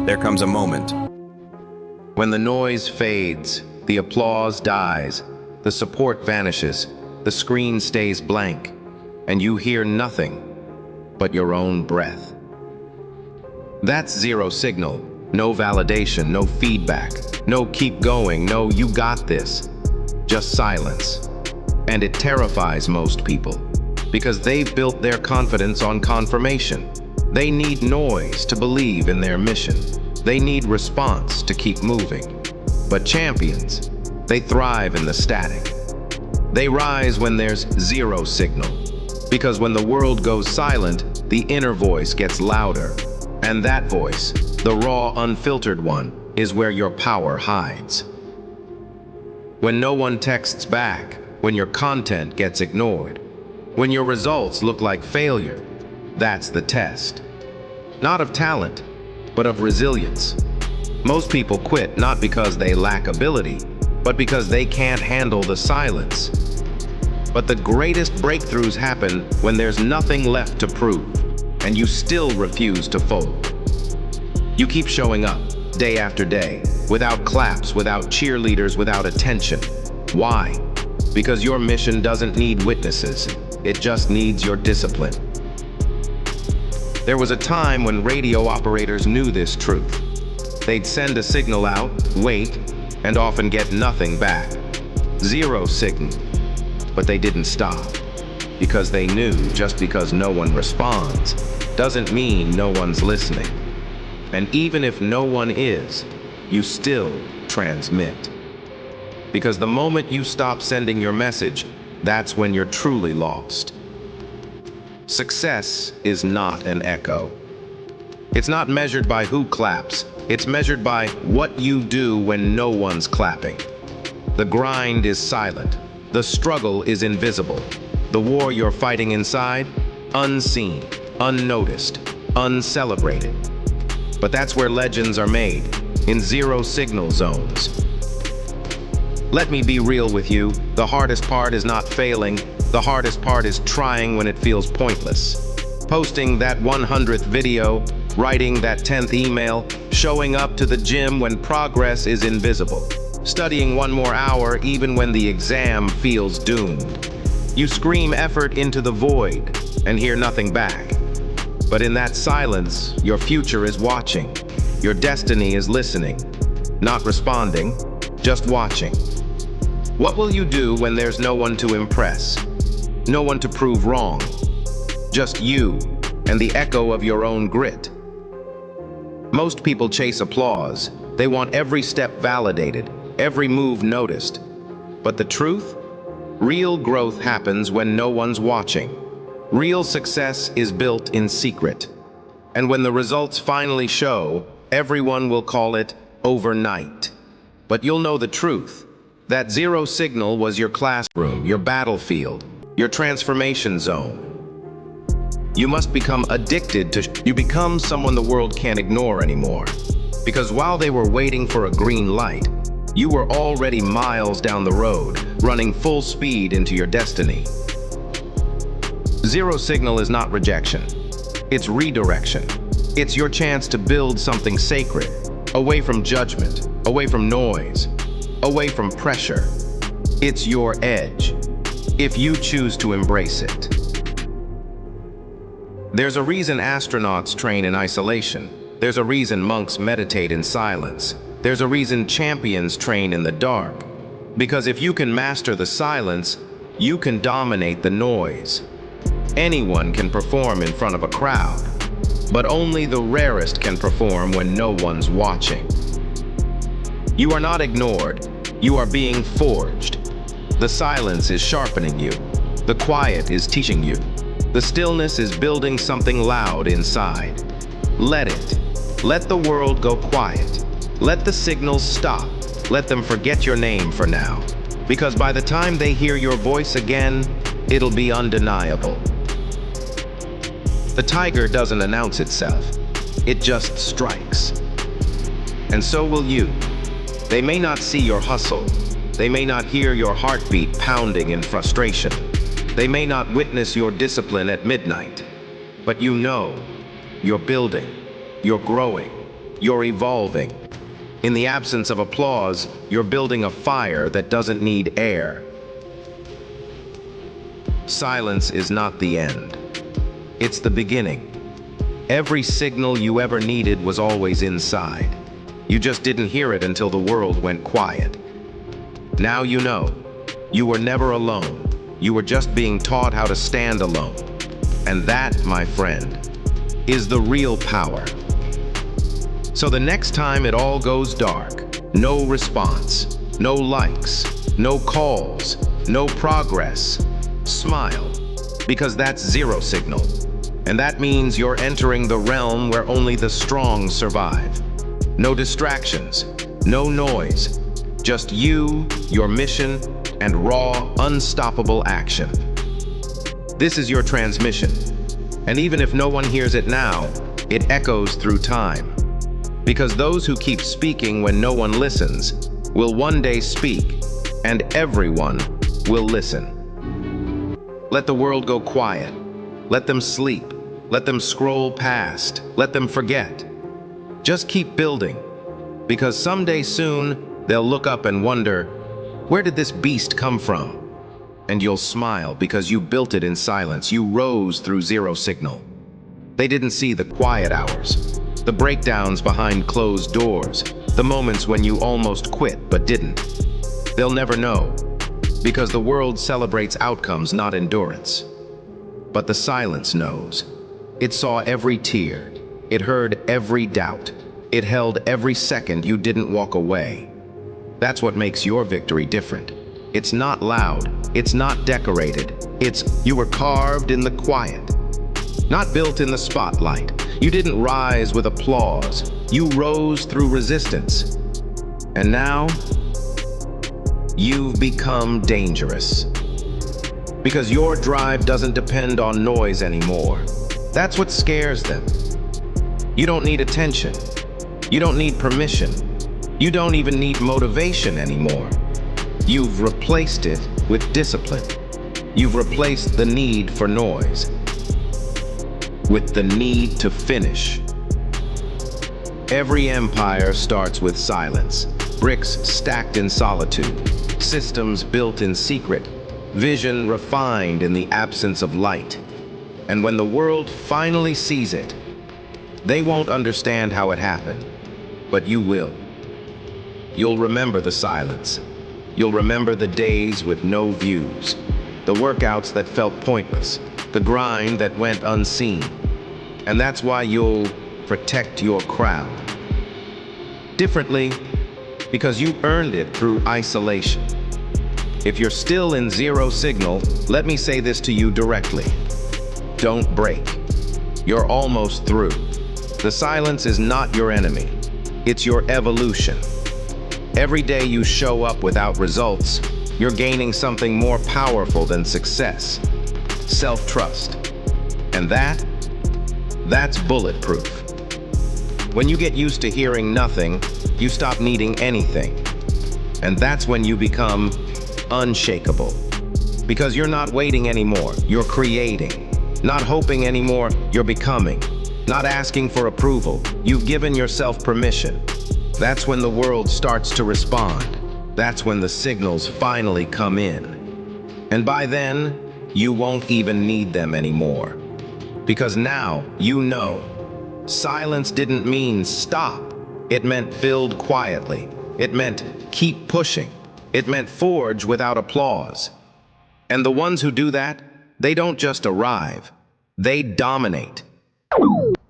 There comes a moment when the noise fades, the applause dies, the support vanishes, the screen stays blank, and you hear nothing but your own breath. That's zero signal. No validation, no feedback, no keep going, no you got this. Just silence. And it terrifies most people because they've built their confidence on confirmation. They need noise to believe in their mission. They need response to keep moving. But champions, they thrive in the static. They rise when there's zero signal. Because when the world goes silent, the inner voice gets louder. And that voice, the raw, unfiltered one, is where your power hides. When no one texts back, when your content gets ignored, when your results look like failure, that's the test. Not of talent, but of resilience. Most people quit not because they lack ability, but because they can't handle the silence. But the greatest breakthroughs happen when there's nothing left to prove, and you still refuse to fold. You keep showing up, day after day, without claps, without cheerleaders, without attention. Why? Because your mission doesn't need witnesses, it just needs your discipline. There was a time when radio operators knew this truth. They'd send a signal out, wait, and often get nothing back. Zero signal. But they didn't stop. Because they knew just because no one responds doesn't mean no one's listening. And even if no one is, you still transmit. Because the moment you stop sending your message, that's when you're truly lost. Success is not an echo. It's not measured by who claps. It's measured by what you do when no one's clapping. The grind is silent. The struggle is invisible. The war you're fighting inside, unseen, unnoticed, uncelebrated. But that's where legends are made, in zero signal zones. Let me be real with you. The hardest part is not failing. The hardest part is trying when it feels pointless. Posting that 100th video, writing that 10th email, showing up to the gym when progress is invisible. Studying one more hour even when the exam feels doomed. You scream effort into the void and hear nothing back. But in that silence, your future is watching. Your destiny is listening. Not responding, just watching. What will you do when there's no one to impress? No one to prove wrong? Just you and the echo of your own grit. Most people chase applause. They want every step validated, every move noticed. But the truth? Real growth happens when no one's watching. Real success is built in secret. And when the results finally show, everyone will call it overnight. But you'll know the truth. That zero signal was your classroom, your battlefield, your transformation zone. You must become addicted to you become someone the world can't ignore anymore. Because while they were waiting for a green light, you were already miles down the road, running full speed into your destiny. Zero signal is not rejection. It's redirection. It's your chance to build something sacred, away from judgment, away from noise, away from pressure. It's your edge, if you choose to embrace it. There's a reason astronauts train in isolation. There's a reason monks meditate in silence. There's a reason champions train in the dark. Because if you can master the silence, you can dominate the noise. Anyone can perform in front of a crowd, but only the rarest can perform when no one's watching. You are not ignored, you are being forged. The silence is sharpening you. The quiet is teaching you. The stillness is building something loud inside. Let it. Let the world go quiet. Let the signals stop. Let them forget your name for now. Because by the time they hear your voice again, it'll be undeniable. The tiger doesn't announce itself. It just strikes. And so will you. They may not see your hustle. They may not hear your heartbeat pounding in frustration. They may not witness your discipline at midnight. But you know, you're building, you're growing, You're evolving. In the absence of applause, you're building a fire that doesn't need air. Silence is not the end. It's the beginning. Every signal you ever needed was always inside. You just didn't hear it until the world went quiet. Now you know. You were never alone. You were just being taught how to stand alone. And that, my friend, is the real power. So the next time it all goes dark, no response, no likes, no calls, no progress, smile, because that's zero signal. And that means you're entering the realm where only the strong survive. No distractions, no noise, just you, your mission, and raw, unstoppable action. This is your transmission, and even if no one hears it now, it echoes through time. Because those who keep speaking when no one listens will one day speak, and everyone will listen. Let the world go quiet. Let them sleep. Let them scroll past. Let them forget. Just keep building, because someday soon they'll look up and wonder, where did this beast come from? And you'll smile because you built it in silence. You rose through zero signal. They didn't see the quiet hours, the breakdowns behind closed doors, the moments when you almost quit but didn't. They'll never know, because the world celebrates outcomes, not endurance. But the silence knows. It saw every tear. It heard every doubt. It held every second you didn't walk away. That's what makes your victory different. It's not loud. It's not decorated. It's you were carved in the quiet, not built in the spotlight. You didn't rise with applause. You rose through resistance. And now, you've become dangerous. Because your drive doesn't depend on noise anymore. That's what scares them. You don't need attention. You don't need permission. You don't even need motivation anymore. You've replaced it with discipline. You've replaced the need for noise with the need to finish. Every empire starts with silence. Bricks stacked in solitude. Systems built in secret. Vision refined in the absence of light. And when the world finally sees it, they won't understand how it happened, but you will. You'll remember the silence. You'll remember the days with no views, the workouts that felt pointless, the grind that went unseen. And that's why you'll protect your crown. Differently, because you earned it through isolation. If you're still in zero signal, let me say this to you directly. Don't break. You're almost through. The silence is not your enemy. It's your evolution. Every day you show up without results, you're gaining something more powerful than success. Self-trust. And that's bulletproof. When you get used to hearing nothing, you stop needing anything. And that's when you become unshakable. Because you're not waiting anymore, you're creating. Not hoping anymore, you're becoming. Not asking for approval, you've given yourself permission. That's when the world starts to respond. That's when the signals finally come in. And by then, you won't even need them anymore. Because now, you know, silence didn't mean stop. It meant build quietly. It meant keep pushing. It meant forge without applause. And the ones who do that, they don't just arrive. They dominate.